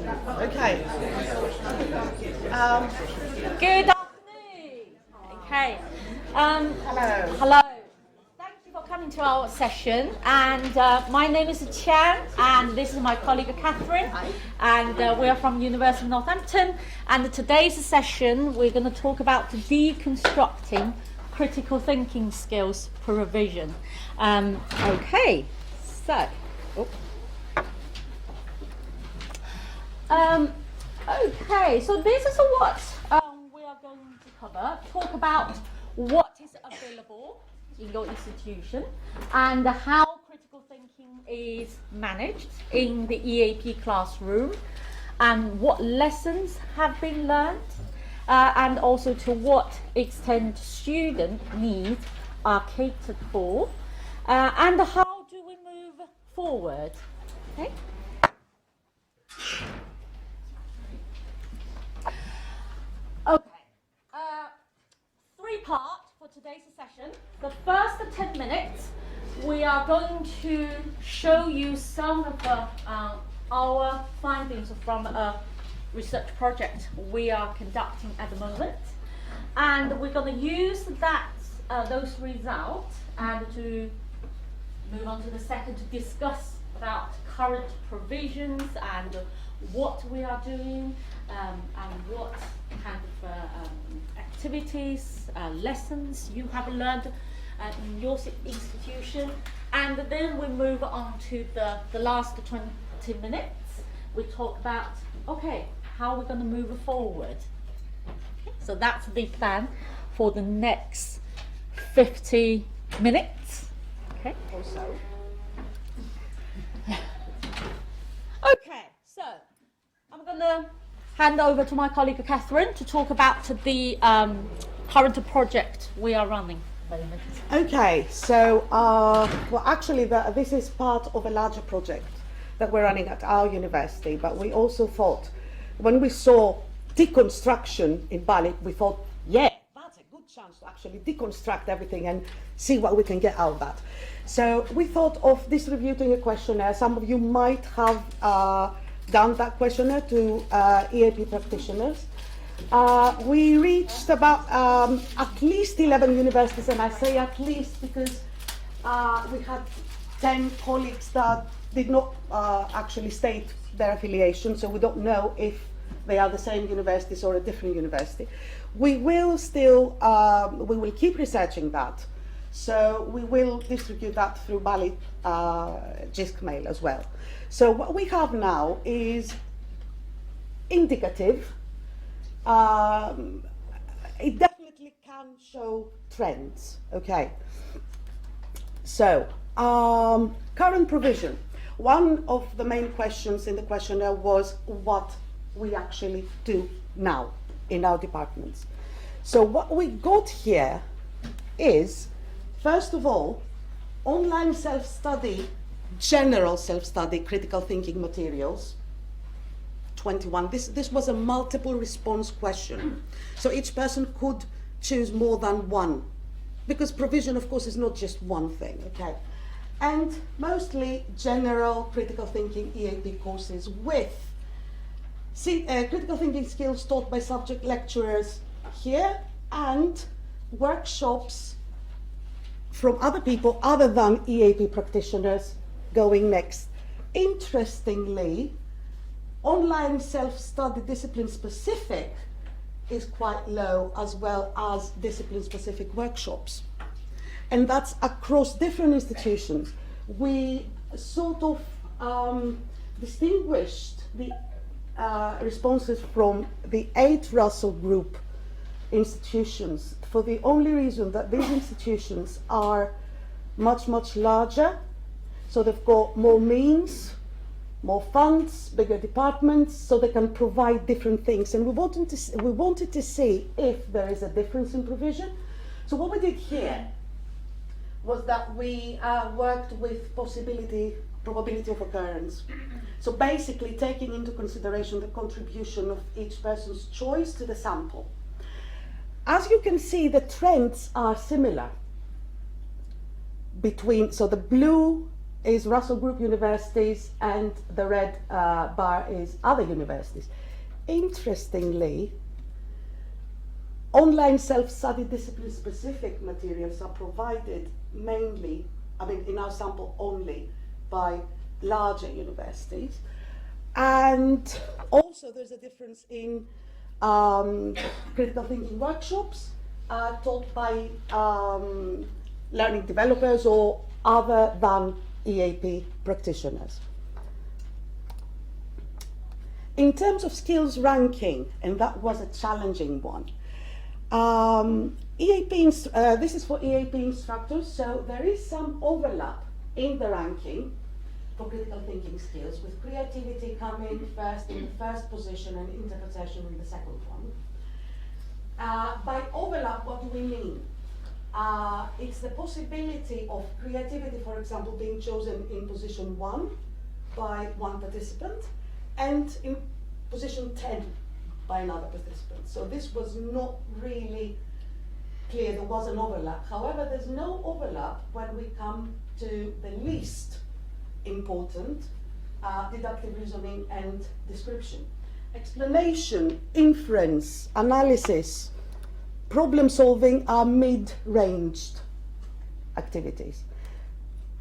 Okay. Good afternoon. Okay. Hello. Hello. Thank you for coming to our session. And my name is Chan, and this is my colleague Catherine. And we are from University of Northampton. And today's session, we're going to talk about deconstructing critical thinking skills provision. Okay. So. Okay, so this is what we are going to cover. Talk about what is available in your institution and how critical thinking is managed in the EAP classroom, and what lessons have been learned, and also to what extent student needs are catered for, and how do we move forward. Okay. Okay, three-part for today's session. The first 10 minutes, we are going to show you some of our findings from a research project we are conducting at the moment, and we're going to use those results and to move on to the second to discuss about current provisions and what we are doing, and what kind of activities, lessons you have learned in your institution. And then we move on to the last 20 minutes. We talk about, okay, how we're going to move forward. Okay, so that's the plan for the next 50 minutes. Okay. Also. Okay, so I'm going to hand over to my colleague Catherine to talk about the current project we are running. Okay, so well, actually, this is part of a larger project that we're running at our university. But we also thought, when we saw deconstruction in BALEAP, we thought, yeah, that's a good chance to actually deconstruct everything and see what we can get out of that. So we thought of distributing a questionnaire. Some of you might have done that questionnaire to EAP practitioners. We reached about at least 11 universities, and I say at least because we had 10 colleagues that did not actually state their affiliation, so we don't know if they are the same universities or a different university. We will still, we will keep researching that. So we will distribute that through BALEAP JISC mail as well. So what we have now is indicative. It definitely can show trends. Okay. So current provision. One of the main questions in the questionnaire was what we actually do now in our departments. So what we got here is, first of all, online self-study, general self-study, critical thinking materials, 21. This was a multiple response question. So each person could choose more than one, because provision, of course, is not just one thing, okay? And mostly general critical thinking EAP courses with critical thinking skills taught by subject lecturers here, and workshops from other people other than EAP practitioners going next. Interestingly, online self-study discipline specific is quite low, as well as discipline specific workshops. And that's across different institutions. We sort of distinguished the responses from the 8 Russell Group institutions for the only reason that these institutions are much, much larger. So they've got more means, more funds, bigger departments, so they can provide different things. And we wanted to see if there is a difference in provision. So what we did here was that we worked with probability of occurrence. So basically taking into consideration the contribution of each person's choice to the sample. As you can see, the trends are similar between, so the blue is Russell Group universities, and the red bar is other universities. Interestingly, online self-study discipline-specific materials are provided mainly, I mean, in our sample only, by larger universities. And also there's a difference in critical thinking workshops taught by learning developers or other than EAP practitioners. In terms of skills ranking, and that was a challenging one, this is for EAP instructors, so there is some overlap in the ranking for critical thinking skills, with creativity coming first in the first position and interpretation in the second one. By overlap, what do we mean? It's the possibility of creativity, for example, being chosen in position 1 by one participant and in position 10 by another participant. So this was not really clear, there was an overlap. However, there's no overlap when we come to the least important, deductive reasoning and description. Explanation, inference, analysis, problem solving are mid-ranged activities.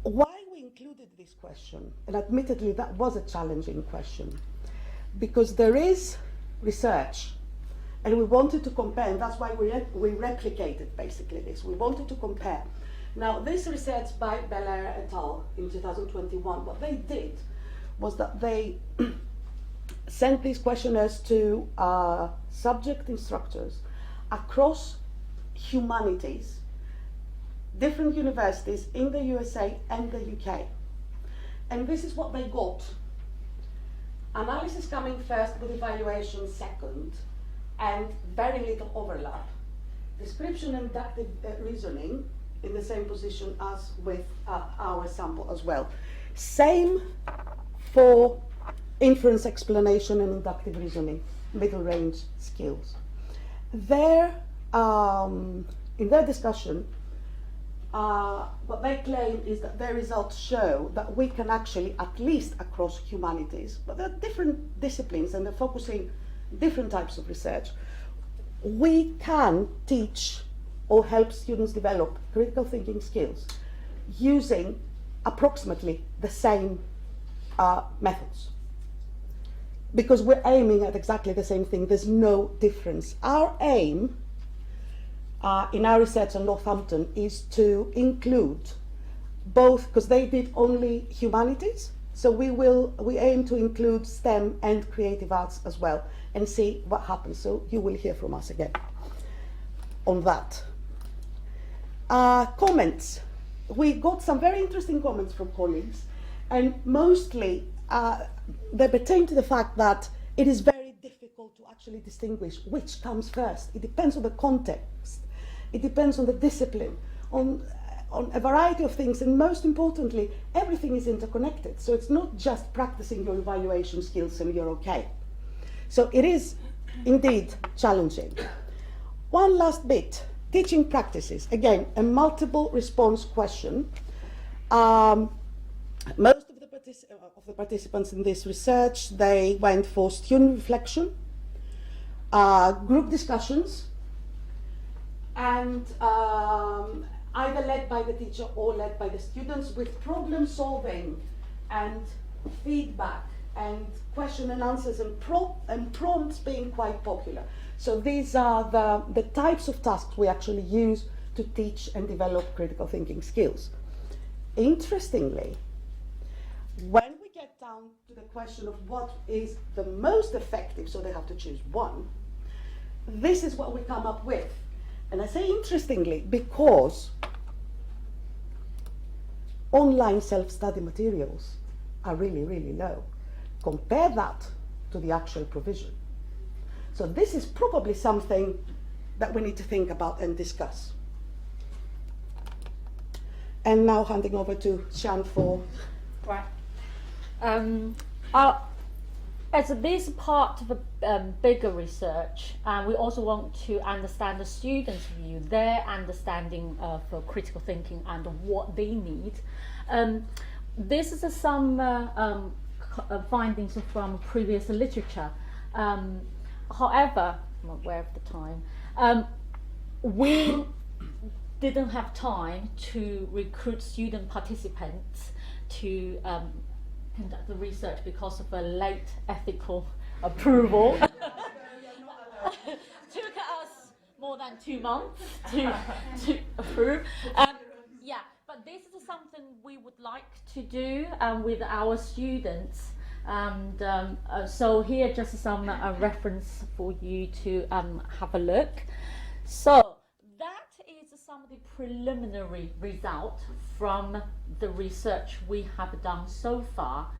Why we included this question, and admittedly that was a challenging question, because there is research and we wanted to compare, and that's why we replicated basically this. We wanted to compare. Now, this research by BALEAP et al. In 2021, what they did was that they sent these questionnaires to subject instructors across humanities, different universities in the USA and the UK. And this is what they got. Analysis coming first with evaluation second, and very little overlap. Description and deductive reasoning in the same position as with our sample as well. Same for inference, explanation and inductive reasoning, middle range skills. In their discussion, what they claim is that their results show that we can actually, at least across humanities, but there are different disciplines and they're focusing different types of research, we can teach or help students develop critical thinking skills using approximately the same methods. Because we're aiming at exactly the same thing, there's no difference. Our aim in our research at Northampton is to include both, because they did only humanities, so we aim to include STEM and creative arts as well and see what happens. So you will hear from us again on that. Comments. We got some very interesting comments from colleagues, and mostly they pertain to the fact that it is very difficult to actually distinguish which comes first. It depends on the context, it depends on the discipline, on a variety of things, and most importantly, everything is interconnected. So it's not just practicing your evaluation skills and you're okay. So it is indeed challenging. One last bit, teaching practices. Again, a multiple response question. Most of the participants in this research, they went for student reflection, group discussions, and either led by the teacher or led by the students, with problem solving and feedback and question and answers and prompts being quite popular. So these are the types of tasks we actually use to teach and develop critical thinking skills. Interestingly, when we get down to the question of what is the most effective, so they have to choose one, this is what we come up with. And I say interestingly because online self-study materials are really, really low. Compare that to the actual provision. So this is probably something that we need to think about and discuss. And now handing over to Shan for... Right. As this part of a bigger research, we also want to understand the students' view, their understanding for critical thinking and what they need. this is some findings from previous literature. However, I'm aware of the time. We didn't have time to recruit student participants to conduct the research because of a late ethical approval. Took us more than 2 months to approve. Yeah, but this is something we would like to do with our students. And so here just some reference for you to have a look. So that is some of the preliminary result from the research we have done so far.